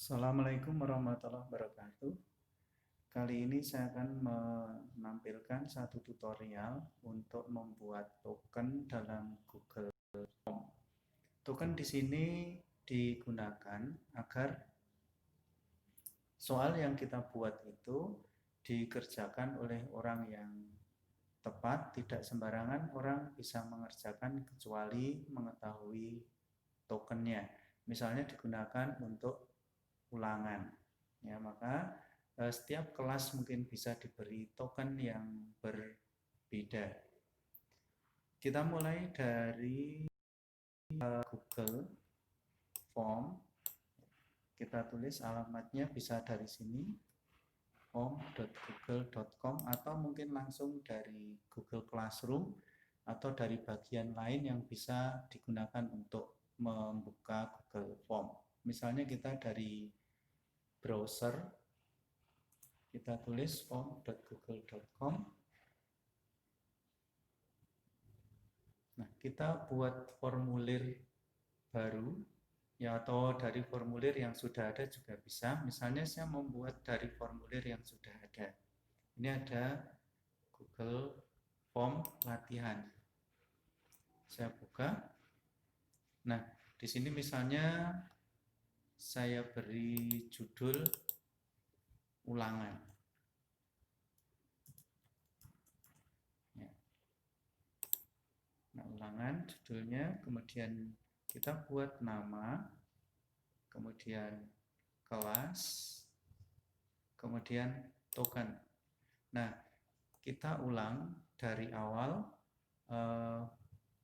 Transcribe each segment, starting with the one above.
Assalamualaikum warahmatullahi wabarakatuh. Kali ini saya akan menampilkan satu tutorial untuk membuat token dalam Google Form. Token di sini digunakan agar soal yang kita buat itu dikerjakan oleh orang yang tepat, tidak sembarangan orang bisa mengerjakan kecuali mengetahui tokennya. Misalnya digunakan untuk ulangan. Ya, maka setiap kelas mungkin bisa diberi token yang berbeda. Kita mulai dari Google Form. Kita tulis alamatnya bisa dari sini, form.google.com, atau mungkin langsung dari Google Classroom atau dari bagian lain yang bisa digunakan untuk membuka Google Form. Misalnya kita dari browser, kita tulis form.google.com. Nah, kita buat formulir baru, ya, atau dari formulir yang sudah ada juga bisa. Misalnya saya membuat dari formulir yang sudah ada. Ini ada Google Form latihan. Saya buka. Nah, di sini misalnya saya beri judul ulangan. Ya. Nah, ulangan judulnya, kemudian kita buat nama, kemudian kelas, kemudian token. Nah, kita ulang dari awal.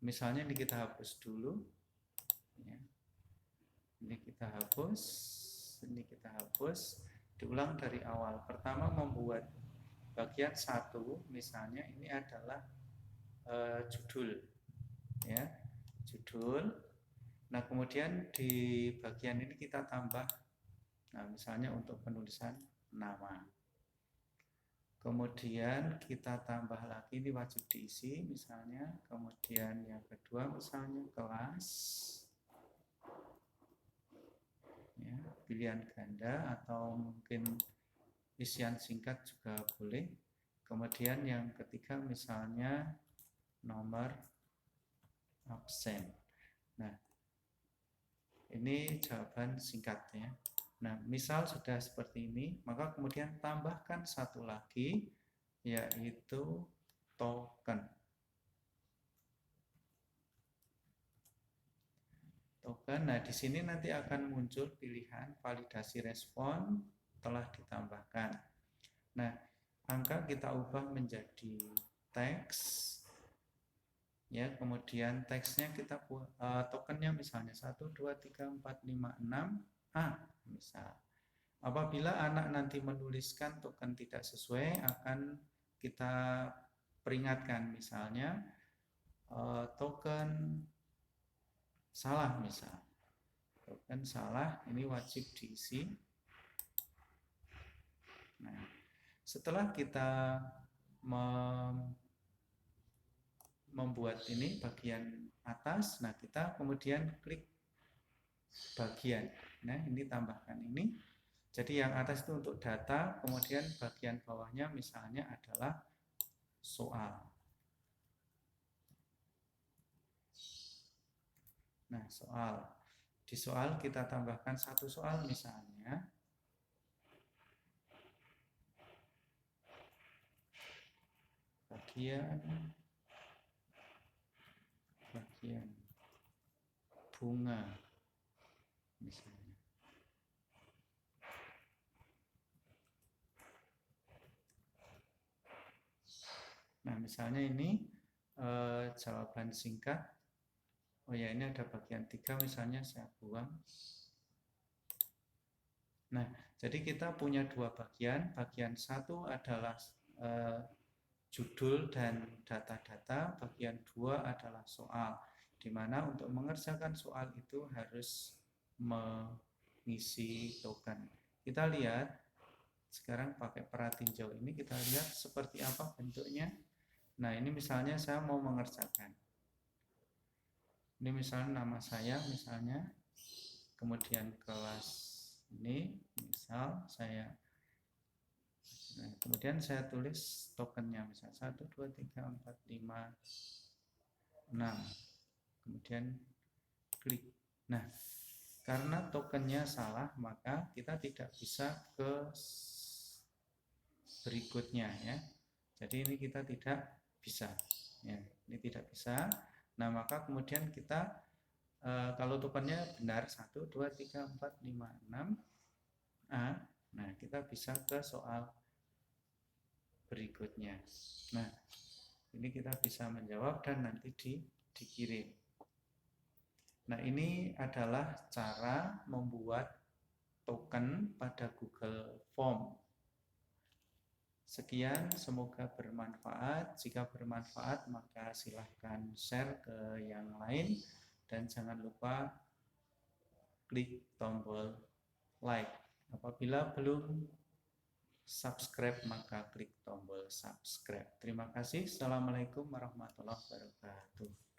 Misalnya ini kita hapus dulu. Ya. Ini kita hapus, ini kita hapus. Diulang dari awal. Pertama membuat bagian 1, misalnya ini adalah judul, ya, judul. Nah, kemudian di bagian ini kita tambah, nah, misalnya untuk penulisan nama. Kemudian kita tambah lagi, ini wajib diisi misalnya. Kemudian yang kedua misalnya kelas, ya, pilihan ganda atau mungkin isian singkat juga boleh. Kemudian yang ketiga misalnya nomor absen. Nah, ini jawaban singkatnya. Nah, misal sudah seperti ini, maka kemudian tambahkan satu lagi, yaitu token. Token. Nah, di sini nanti akan muncul pilihan validasi respon telah ditambahkan. Nah, angka kita ubah menjadi teks. Ya, kemudian teksnya kita buat tokennya misalnya 1 2 3 4 5 6 A misal. Apabila anak nanti menuliskan token tidak sesuai, akan kita peringatkan, misalnya token salah misal. Token salah, ini wajib diisi. Nah, setelah kita membuat ini bagian atas, nah kita kemudian klik bagian. Nah, ini tambahkan ini. Jadi yang atas itu untuk data, kemudian bagian bawahnya misalnya adalah soal. Nah, soal. Di soal kita tambahkan satu soal misalnya. Bagian bunga misalnya. Nah, misalnya ini jawaban singkat. Oh ya, ini ada bagian 3 misalnya saya buang. Nah, jadi kita punya dua bagian. Bagian 1 adalah judul dan data-data. Bagian 2 adalah soal, di mana untuk mengerjakan soal itu harus mengisi token. Kita lihat sekarang pakai peratinjau ini, kita lihat seperti apa bentuknya. Nah, ini misalnya saya mau mengerjakan. Ini misalnya nama saya misalnya, kemudian kelas Ini misal saya, nah, kemudian saya tulis tokennya, misal 1, 2, 3, 4, 5, 6, kemudian klik. Nah, karena tokennya salah, maka kita tidak bisa ke berikutnya ya. Jadi ini kita tidak bisa ya, ini tidak bisa. Nah, maka kemudian kita kalau tokennya benar 1, 2, 3, 4, 5, 6 A, nah kita bisa ke soal berikutnya. Nah, ini kita bisa menjawab dan nanti dikirim. Nah, ini adalah cara membuat token pada Google Form. Sekian, semoga bermanfaat. Jika bermanfaat, maka silahkan share ke yang lain. Dan jangan lupa klik tombol like. Apabila belum subscribe, maka klik tombol subscribe. Terima kasih. Assalamualaikum warahmatullahi wabarakatuh.